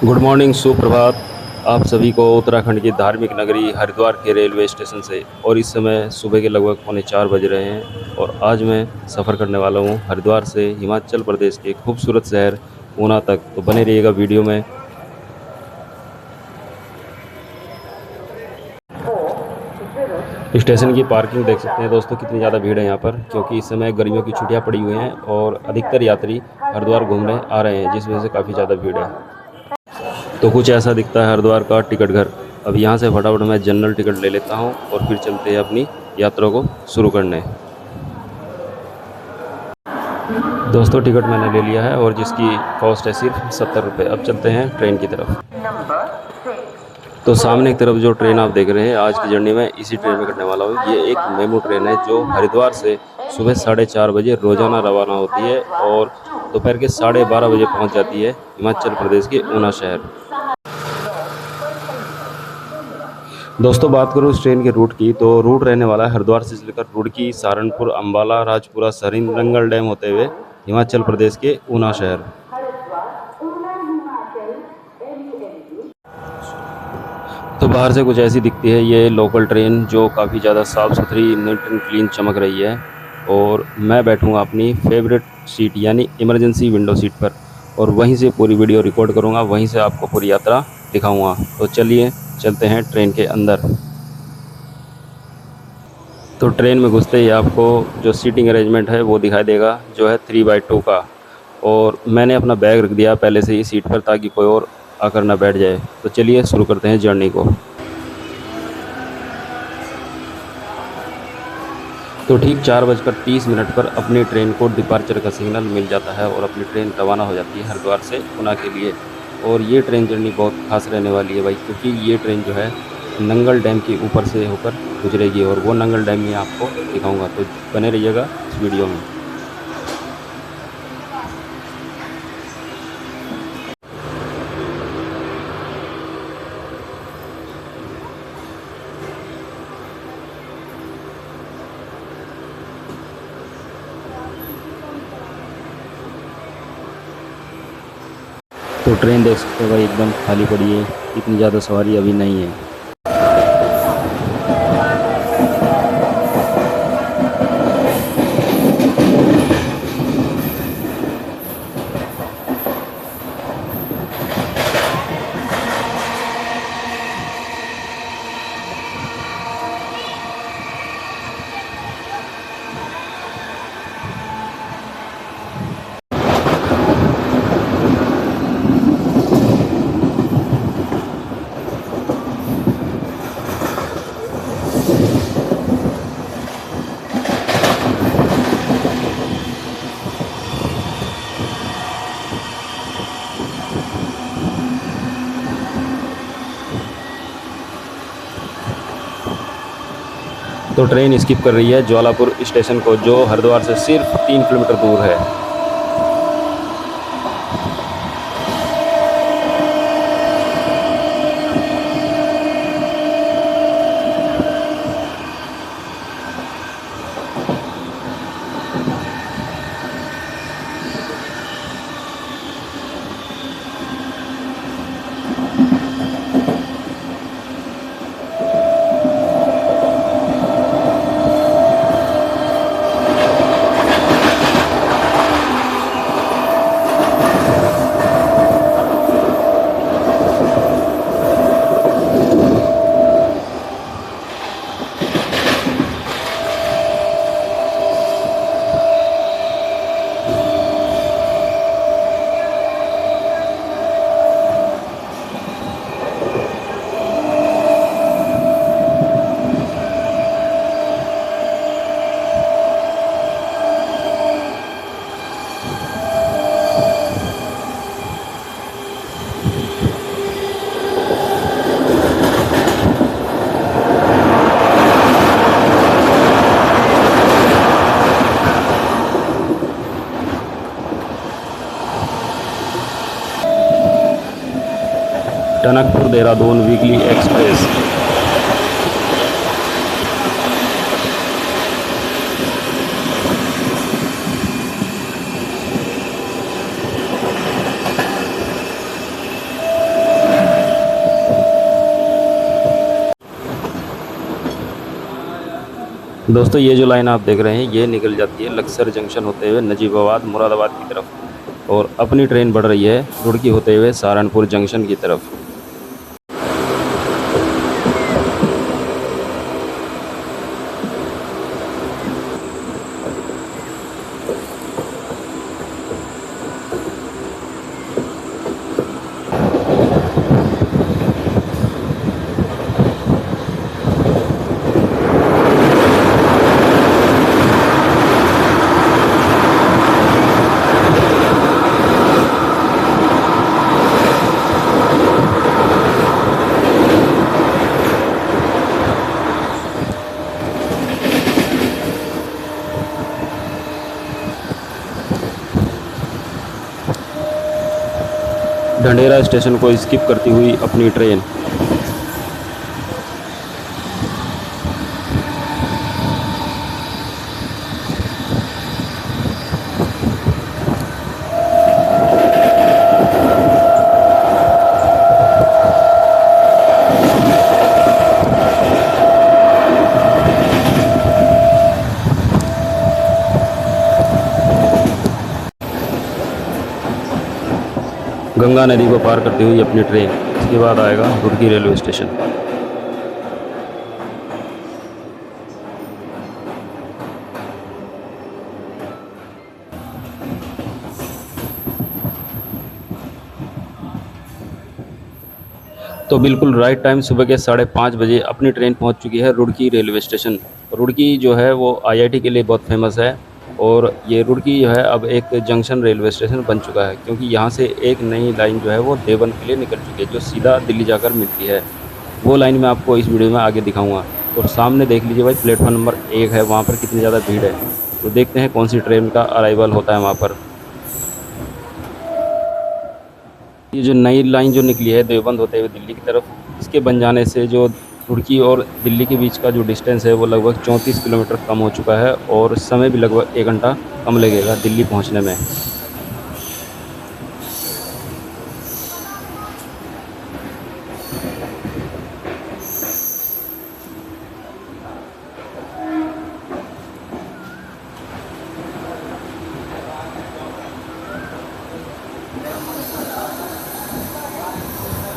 Good morning, सुप्रभात। आप सभी को उत्तराखंड की धार्मिक नगरी हरिद्वार के रेलवे स्टेशन से। और इस समय सुबह के लगभग पौने 4 बज रहे हैं और आज मैं सफ़र करने वाला हूँ हरिद्वार से हिमाचल प्रदेश के खूबसूरत शहर ऊना तक। तो बने रहिएगा वीडियो में। स्टेशन की पार्किंग देख सकते हैं दोस्तों, कितनी ज़्यादा भीड़ है यहाँ पर, क्योंकि इस समय गर्मियों की छुट्टियाँ पड़ी हुई हैं और अधिकतर यात्री हरिद्वार घूमने आ रहे हैं, जिस वजह से काफ़ी ज़्यादा भीड़ है। तो कुछ ऐसा दिखता है हरिद्वार का टिकट घर। अब यहाँ से फटाफट मैं जनरल टिकट ले लेता हूँ और फिर चलते हैं अपनी यात्रा को शुरू करने। दोस्तों, टिकट मैंने ले लिया है और जिसकी कॉस्ट है सिर्फ 70 रुपये। अब चलते हैं ट्रेन की तरफ। तो सामने की तरफ जो ट्रेन आप देख रहे हैं, आज की जर्नी में इसी ट्रेन में करने वाला हूँ। ये एक मेमू ट्रेन है जो हरिद्वार से सुबह 4:30 बजे रोज़ाना रवाना होती है और दोपहर के 12:30 बजे पहुँच जाती है हिमाचल प्रदेश के ऊना शहर। दोस्तों, बात करूँ इस ट्रेन के रूट की, तो रूट रहने वाला है हरिद्वार से लेकर रुड़की, सहारनपुर, अम्बाला, राजपुरा, सरिन, नंगल डैम होते हुए हिमाचल प्रदेश के ऊना शहर। तो बाहर से कुछ ऐसी दिखती है ये लोकल ट्रेन, जो काफ़ी ज़्यादा साफ़ सुथरी, नीट एंड क्लीन चमक रही है। और मैं बैठूँगा अपनी फेवरेट सीट यानी इमरजेंसी विंडो सीट पर और वहीं से पूरी वीडियो रिकॉर्ड करूँगा, वहीं से आपको पूरी यात्रा दिखाऊँगा। तो चलिए चलते हैं ट्रेन के अंदर। तो ट्रेन में घुसते ही आपको जो सीटिंग अरेंजमेंट है वो दिखाई देगा, जो है 3/2 का। और मैंने अपना बैग रख दिया पहले से ही सीट पर, ताकि कोई और आकर ना बैठ जाए। तो चलिए शुरू करते हैं जर्नी को। तो ठीक 4:30 पर अपनी ट्रेन को डिपार्चर का सिग्नल मिल जाता है और अपनी ट्रेन रवाना हो जाती है हरिद्वार से ऊना के लिए। और ये ट्रेन जर्नी बहुत खास रहने वाली है भाई, क्योंकि ये ट्रेन जो है नंगल डैम के ऊपर से होकर गुजरेगी और वो नंगल डैम मैं आपको दिखाऊंगा। तो बने रहिएगा इस वीडियो में। तो ट्रेन देख सकते हो भाई, एकदम खाली पड़ी है, इतनी ज़्यादा सवारी अभी नहीं है। तो ट्रेन स्किप कर रही है ज्वालापुर स्टेशन को, जो हरिद्वार से सिर्फ 3 किलोमीटर दूर है। Tanakpur Dehradun weekly express. दोस्तों ये जो लाइन आप देख रहे हैं ये निकल जाती है लक्सर जंक्शन होते हुए नजीबाबाद मुरादाबाद की तरफ, और अपनी ट्रेन बढ़ रही है रुड़की होते हुए सहारनपुर जंक्शन की तरफ। ढंढेरा स्टेशन को स्किप करती हुई अपनी ट्रेन। गंगा नदी को पार करती हुई अपनी ट्रेन। इसके बाद आएगा रुड़की रेलवे स्टेशन। तो बिल्कुल राइट टाइम सुबह के 5:30 बजे अपनी ट्रेन पहुंच चुकी है रुड़की रेलवे स्टेशन। रुड़की जो है वो आईआईटी के लिए बहुत फेमस है, और ये रुड़की जो है अब एक जंक्शन रेलवे स्टेशन बन चुका है, क्योंकि यहाँ से एक नई लाइन जो है वो देवबंद के लिए निकल चुकी है, जो सीधा दिल्ली जाकर मिलती है। वो लाइन मैं आपको इस वीडियो में आगे दिखाऊंगा। और सामने देख लीजिए भाई, प्लेटफॉर्म नंबर 1 है, वहाँ पर कितनी ज़्यादा भीड़ है। तो देखते हैं कौन सी ट्रेन का अराइवल होता है वहाँ पर। ये जो नई लाइन जो निकली है देवबंद होते हुए दिल्ली की तरफ, इसके बन जाने से जो रुड़की और दिल्ली के बीच का जो डिस्टेंस है वो लगभग 34 किलोमीटर कम हो चुका है, और समय भी लगभग 1 घंटा कम लगेगा दिल्ली पहुंचने में।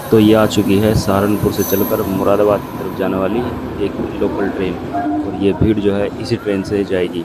तो ये आ चुकी है सहारनपुर से चलकर मुरादाबाद की तरफ जाने वाली एक लोकल ट्रेन, और ये भीड़ जो है इसी ट्रेन से जाएगी।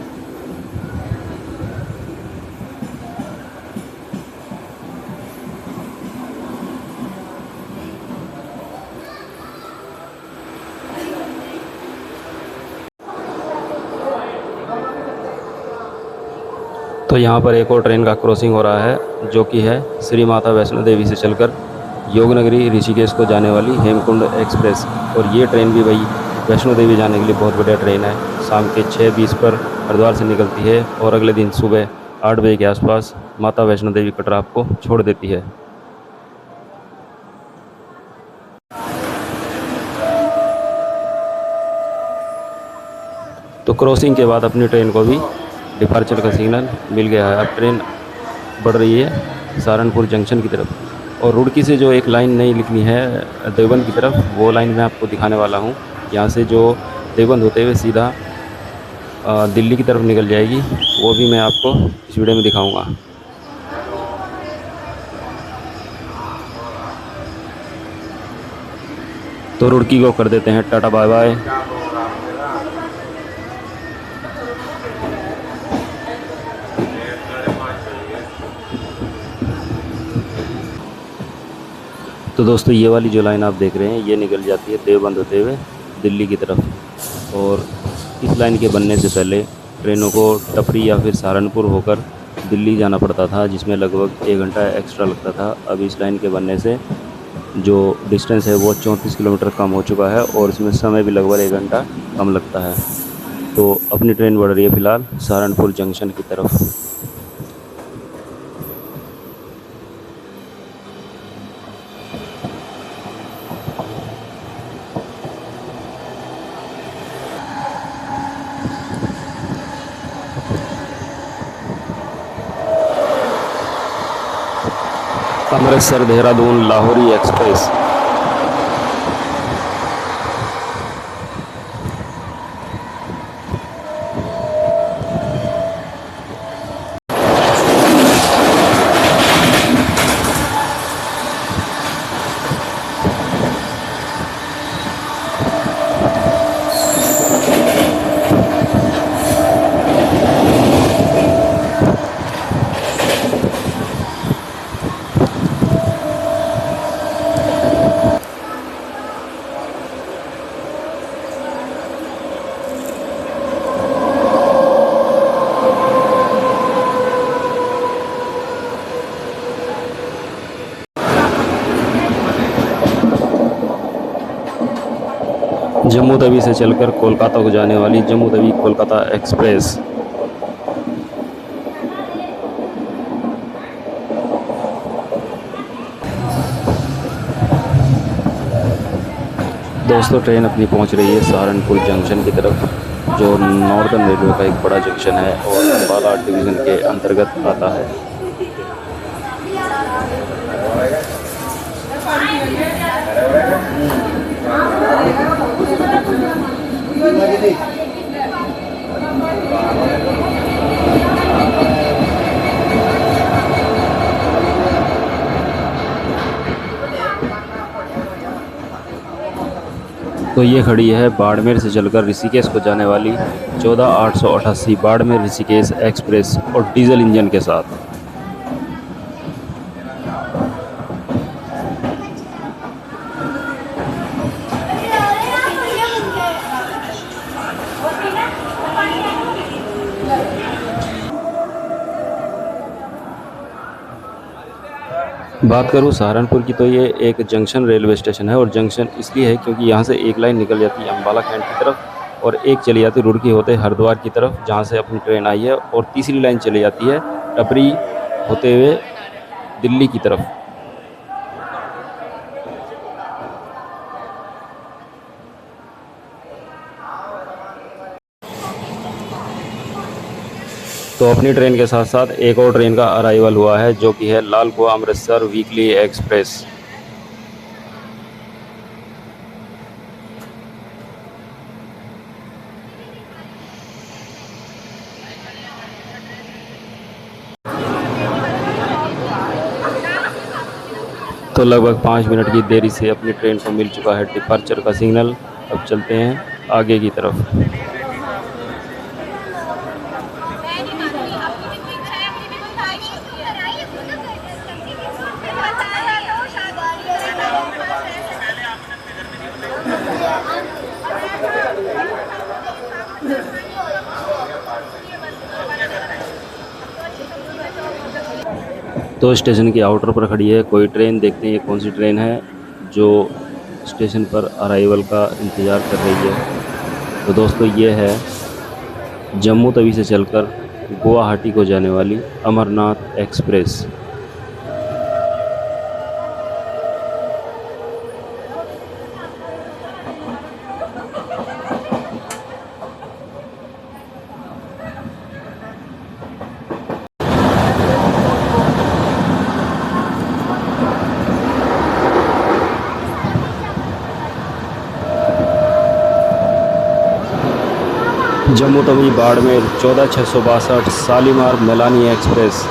तो यहाँ पर एक और ट्रेन का क्रॉसिंग हो रहा है, जो कि है श्री माता वैष्णो देवी से चलकर योगनगरी ऋषिकेश को जाने वाली हेमकुंड एक्सप्रेस। और ये ट्रेन भी भाई वैष्णो देवी जाने के लिए बहुत बढ़िया ट्रेन है। शाम के 6:20 पर हरिद्वार से निकलती है, और अगले दिन सुबह 8 बजे के आसपास माता वैष्णो देवी कटरा आपको छोड़ देती है। तो क्रॉसिंग के बाद अपनी ट्रेन को भी डिपार्चर का सिग्नल मिल गया है। अब ट्रेन बढ़ रही है सहारनपुर जंक्शन की तरफ। और रुड़की से जो एक लाइन नई निकली है देवबंद की तरफ, वो लाइन मैं आपको दिखाने वाला हूँ। यहाँ से जो देवबंद होते हुए सीधा दिल्ली की तरफ निकल जाएगी, वो भी मैं आपको इस वीडियो में दिखाऊंगा। तो रुड़की को कर देते हैं टाटा बाय बाय। तो दोस्तों ये वाली जो लाइन आप देख रहे हैं ये निकल जाती है देवबंद होते हुए दिल्ली की तरफ। और इस लाइन के बनने से पहले ट्रेनों को टपरी या फिर सहारनपुर होकर दिल्ली जाना पड़ता था, जिसमें लगभग 1 घंटा एक्स्ट्रा लगता था। अब इस लाइन के बनने से जो डिस्टेंस है वो 34 किलोमीटर कम हो चुका है, और इसमें समय भी लगभग 1 घंटा कम लगता है। तो अपनी ट्रेन बढ़ रही है फ़िलहाल सहारनपुर जंक्शन की तरफ। अमृतसर देहरादून लाहौरी एक्सप्रेस। जम्मू तवी से चलकर कोलकाता को जाने वाली जम्मू तवी कोलकाता एक्सप्रेस। दोस्तों ट्रेन अपनी पहुंच रही है सहारनपुर जंक्शन की तरफ, जो नॉर्दर्न रेलवे का एक बड़ा जंक्शन है और अम्बाला डिवीज़न के अंतर्गत आता है। तो ये खड़ी है बाड़मेर से चलकर ऋषिकेश को जाने वाली 14888 बाड़मेर ऋषिकेश एक्सप्रेस और डीजल इंजन के साथ। बात करूँ सहारनपुर की, तो ये एक जंक्शन रेलवे स्टेशन है और जंक्शन इसलिए है क्योंकि यहाँ से एक लाइन निकल जाती है अम्बाला कैंट की तरफ और एक चली जाती है रुड़की होते हरिद्वार की तरफ, जहाँ से अपनी ट्रेन आई है, और तीसरी लाइन चली जाती है टपरी होते हुए दिल्ली की तरफ। तो अपनी ट्रेन के साथ साथ एक और ट्रेन का अराइवल हुआ है, जो कि है लाल कुआं अमृतसर वीकली एक्सप्रेस। तो लगभग 5 मिनट की देरी से अपनी ट्रेन को मिल चुका है डिपार्चर का सिग्नल। अब चलते हैं आगे की तरफ। तो स्टेशन की आउटर पर खड़ी है कोई ट्रेन, देखते हैं ये कौन सी ट्रेन है जो स्टेशन पर अराइवल का इंतज़ार कर रही है। तो दोस्तों ये है जम्मू तवी से चलकर गुवाहाटी को जाने वाली अमरनाथ एक्सप्रेस। जम्मू तवी बाड़मेर 14662 शालीमार मेलानी एक्सप्रेस।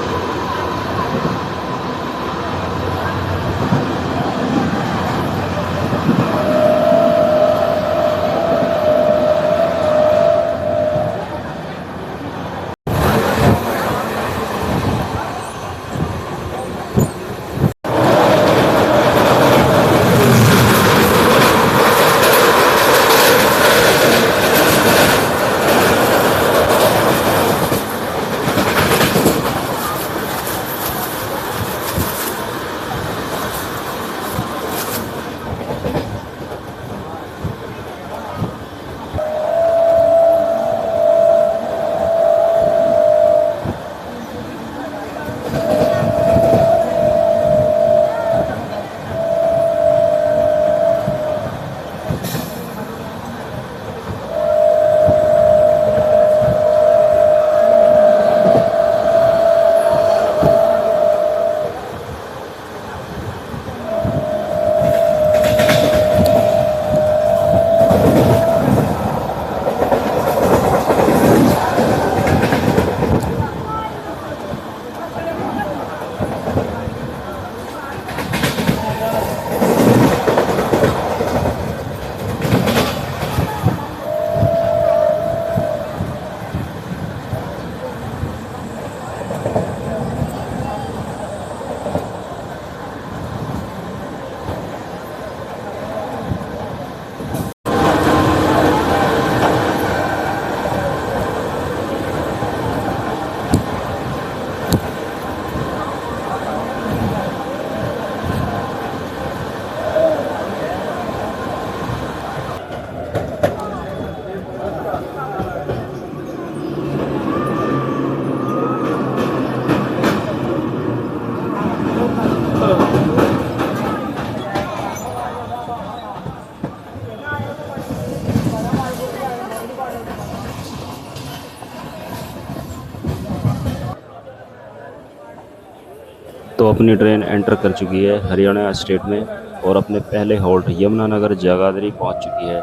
तो अपनी ट्रेन एंटर कर चुकी है हरियाणा स्टेट में और अपने पहले हॉल्ट यमुनानगर जगाधरी पहुंच चुकी है।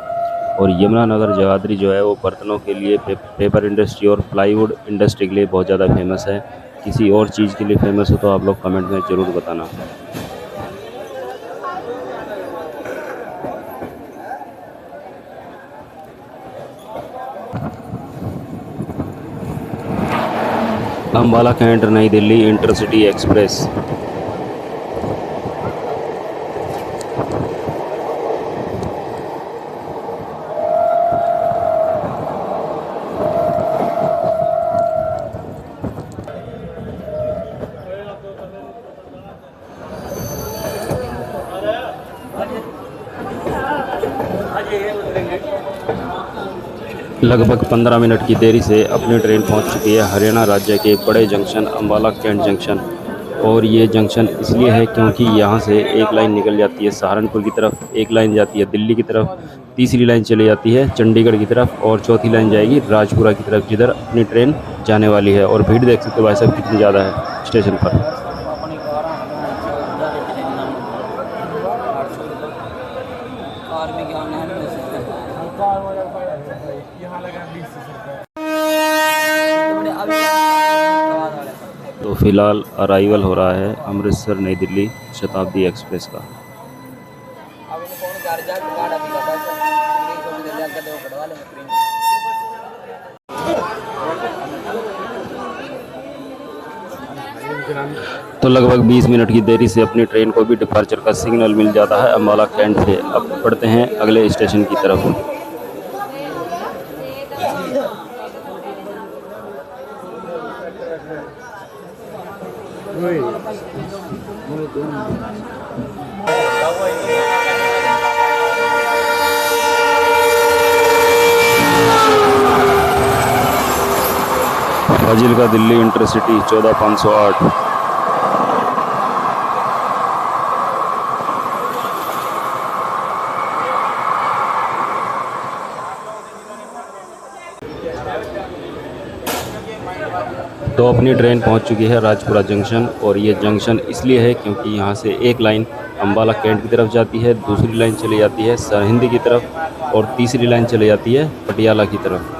और यमुनानगर जगाधरी जो है वो बर्तनों के लिए, पेपर इंडस्ट्री और प्लाईवुड इंडस्ट्री के लिए बहुत ज़्यादा फेमस है। किसी और चीज़ के लिए फेमस हो तो आप लोग कमेंट में ज़रूर बताना। अंबाला कैंट नई दिल्ली इंटरसिटी एक्सप्रेस। लगभग 15 मिनट की देरी से अपनी ट्रेन पहुंच चुकी है हरियाणा राज्य के बड़े जंक्शन अंबाला कैंट जंक्शन। और ये जंक्शन इसलिए है क्योंकि यहाँ से एक लाइन निकल जाती है सहारनपुर की तरफ, एक लाइन जाती है दिल्ली की तरफ, तीसरी लाइन चली जाती है चंडीगढ़ की तरफ और चौथी लाइन जाएगी राजपुरा की तरफ, जिधर अपनी ट्रेन जाने वाली है। और भीड़ देख सकते हो भाई साहब कितनी ज़्यादा है स्टेशन पर। तो फिलहाल अराइवल हो रहा है अमृतसर नई दिल्ली शताब्दी एक्सप्रेस का। तो लगभग 20 मिनट की देरी से अपनी ट्रेन को भी डिपार्चर का सिग्नल मिल जाता है अंबाला कैंट से। अब बढ़ते हैं अगले स्टेशन की तरफ। फाजिल्का दिल्ली इंटरसिटी 14508। तो अपनी ट्रेन पहुंच चुकी है राजपुरा जंक्शन। और ये जंक्शन इसलिए है क्योंकि यहाँ से एक लाइन अंबाला कैंट की तरफ जाती है, दूसरी लाइन चली जाती है सरहिंद की तरफ और तीसरी लाइन चली जाती है पटियाला की तरफ।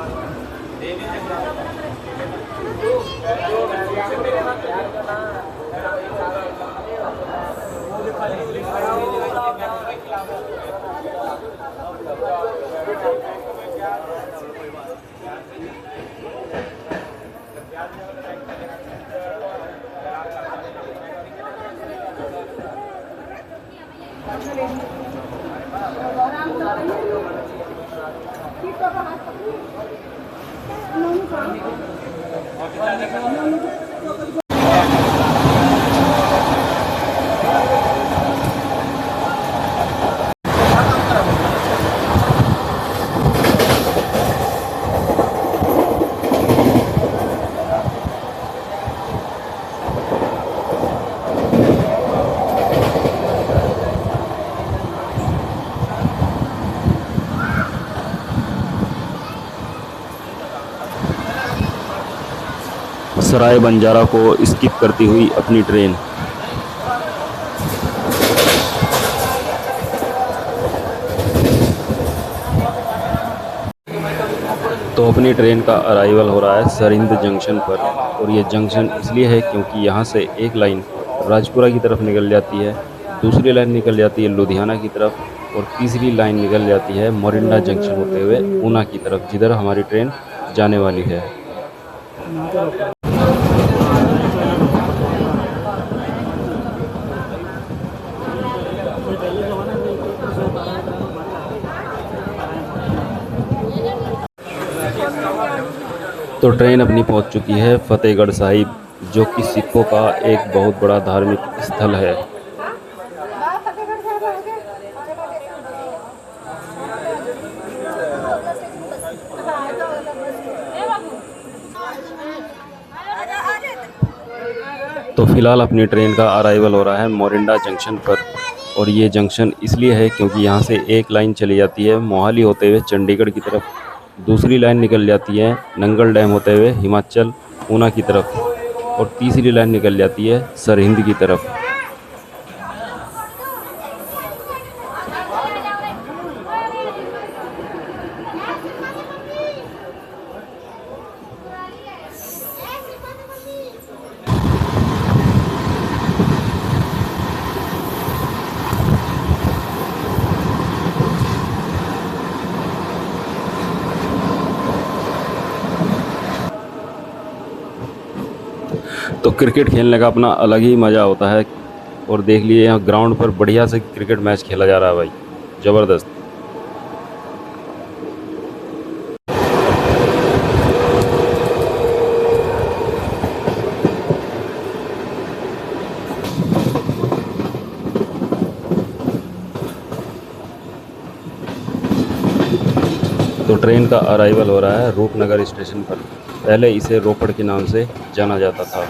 सराय बंजारा को स्किप करती हुई अपनी ट्रेन। तो अपनी ट्रेन का अराइवल हो रहा है सरहिंद जंक्शन पर। और ये जंक्शन इसलिए है क्योंकि यहाँ से एक लाइन राजपुरा की तरफ निकल जाती है, दूसरी लाइन निकल जाती है लुधियाना की तरफ और तीसरी लाइन निकल जाती है मोरिंडा जंक्शन होते हुए ऊना की तरफ, जिधर हमारी ट्रेन जाने वाली है। तो ट्रेन अपनी पहुंच चुकी है फतेहगढ़ साहिब, जो कि सिखों का एक बहुत बड़ा धार्मिक स्थल है। तो फिलहाल अपनी ट्रेन का अराइवल हो रहा है मोरिंडा जंक्शन पर। और ये जंक्शन इसलिए है क्योंकि यहाँ से एक लाइन चली जाती है मोहाली होते हुए चंडीगढ़ की तरफ, दूसरी लाइन निकल जाती है नंगल डैम होते हुए हिमाचल ऊना की तरफ और तीसरी लाइन निकल जाती है सरहिंद की तरफ। तो क्रिकेट खेलने का अपना अलग ही मज़ा होता है। और देख लिए यहाँ ग्राउंड पर बढ़िया से क्रिकेट मैच खेला जा रहा है भाई, ज़बरदस्त। तो ट्रेन का अराइवल हो रहा है रूपनगर स्टेशन पर। पहले इसे रोपड़ के नाम से जाना जाता था।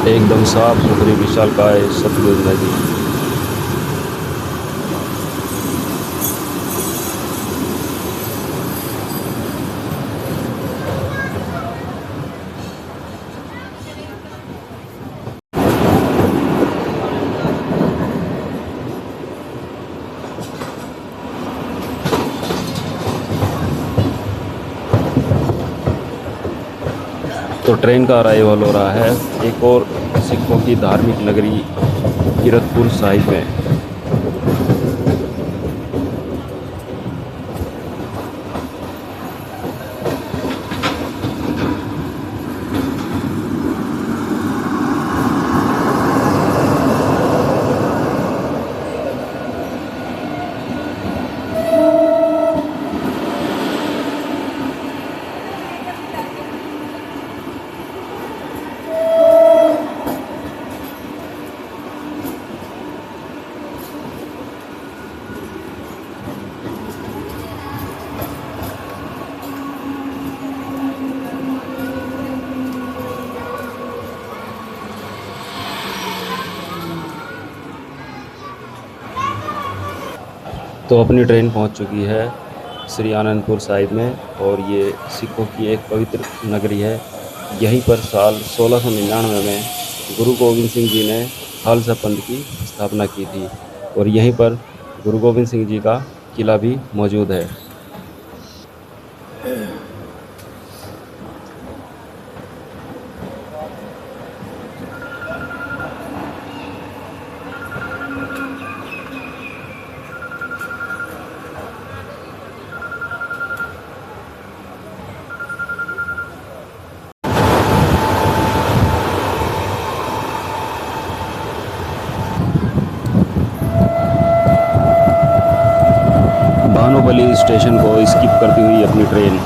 एकदम साफ सुथरी विशालकाय सतलुज नदी। तो ट्रेन का अराइवल हो रहा है एक और सिखों की धार्मिक नगरी कीरतपुर साहिब में। तो अपनी ट्रेन पहुंच चुकी है श्री आनंदपुर साहिब में, और ये सिखों की एक पवित्र नगरी है। यहीं पर साल 1699 में गुरु गोविंद सिंह जी ने खालसा पंथ की स्थापना की थी, और यहीं पर गुरु गोविंद सिंह जी का किला भी मौजूद है। भानुबली स्टेशन को स्किप करती हुई अपनी ट्रेन।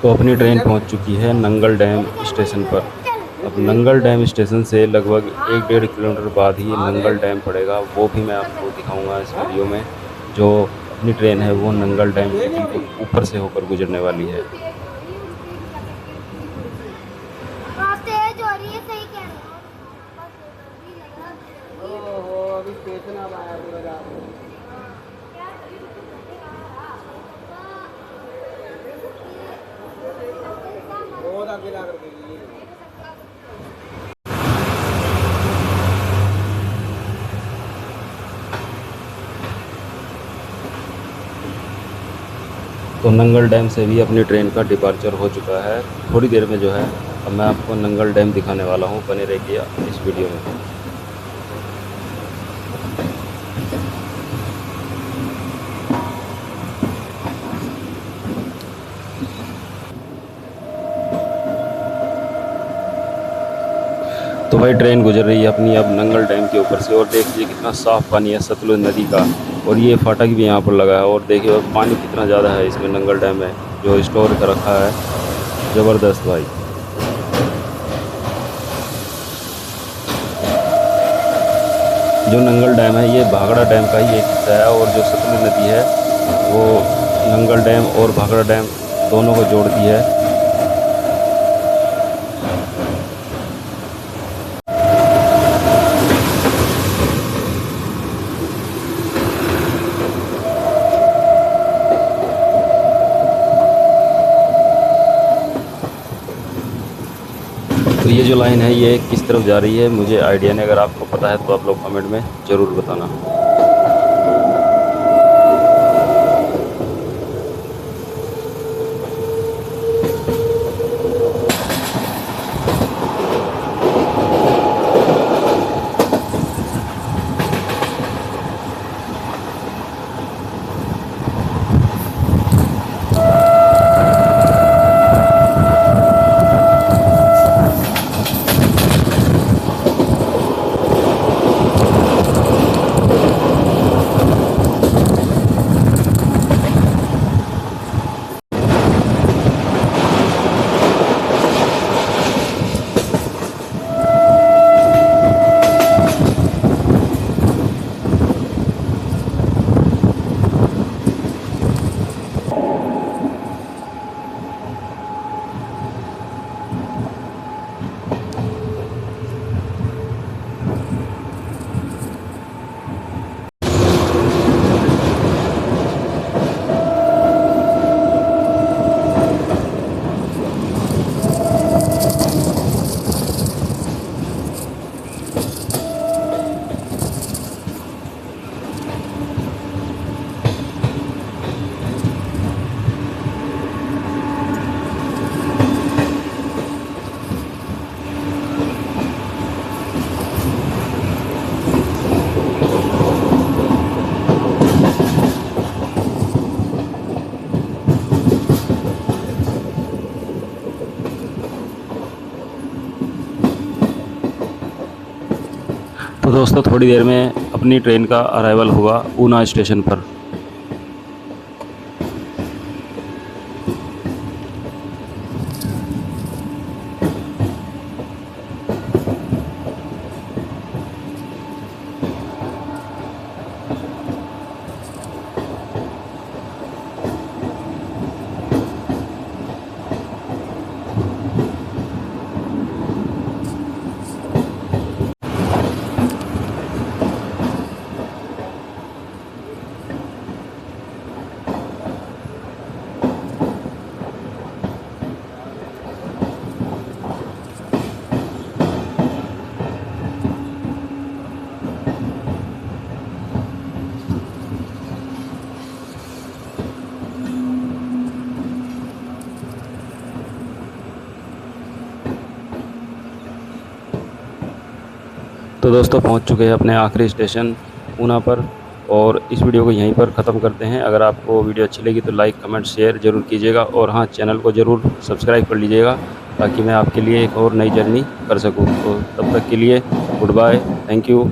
तो अपनी ट्रेन पहुंच चुकी है नंगल डैम स्टेशन पर। अब नंगल डैम स्टेशन से लगभग 1-1.5 किलोमीटर बाद ही नंगल डैम पड़ेगा, वो भी मैं आपको दिखाऊंगा इस वीडियो में। जो अपनी ट्रेन है वो नंगल डैम के बिल्कुल ऊपर से होकर गुजरने वाली है। तो नंगल डैम से भी अपनी ट्रेन का डिपार्चर हो चुका है। थोड़ी देर में जो है अब मैं आपको नंगल डैम दिखाने वाला हूँ, बने रहिए इस वीडियो में। तो भाई ट्रेन गुजर रही है अपनी अब नंगल डैम के ऊपर से, और देखिए कितना साफ़ पानी है सतलुज नदी का, और ये फाटक भी यहाँ पर लगा है। और देखिए पानी कितना ज़्यादा है इसमें नंगल डैम में जो स्टोर कर रखा है, ज़बरदस्त भाई। जो नंगल डैम है ये भाखड़ा डैम का ही एक हिस्सा है, और जो सतलुज नदी है वो नंगल डैम और भाखड़ा डैम दोनों को जोड़ती है। तो ये जो लाइन है ये किस तरफ जा रही है मुझे आइडिया नहीं, अगर आपको पता है तो आप लोग कमेंट में ज़रूर बताना। तो दोस्तों थोड़ी देर में अपनी ट्रेन का अराइवल होगा ऊना स्टेशन पर। तो दोस्तों पहुंच चुके हैं अपने आखिरी स्टेशन ऊना पर, और इस वीडियो को यहीं पर ख़त्म करते हैं। अगर आपको वीडियो अच्छी लगी तो लाइक कमेंट शेयर ज़रूर कीजिएगा, और हाँ चैनल को ज़रूर सब्सक्राइब कर लीजिएगा ताकि मैं आपके लिए एक और नई जर्नी कर सकूं। तो तब तक के लिए गुड बाय, थैंक यू।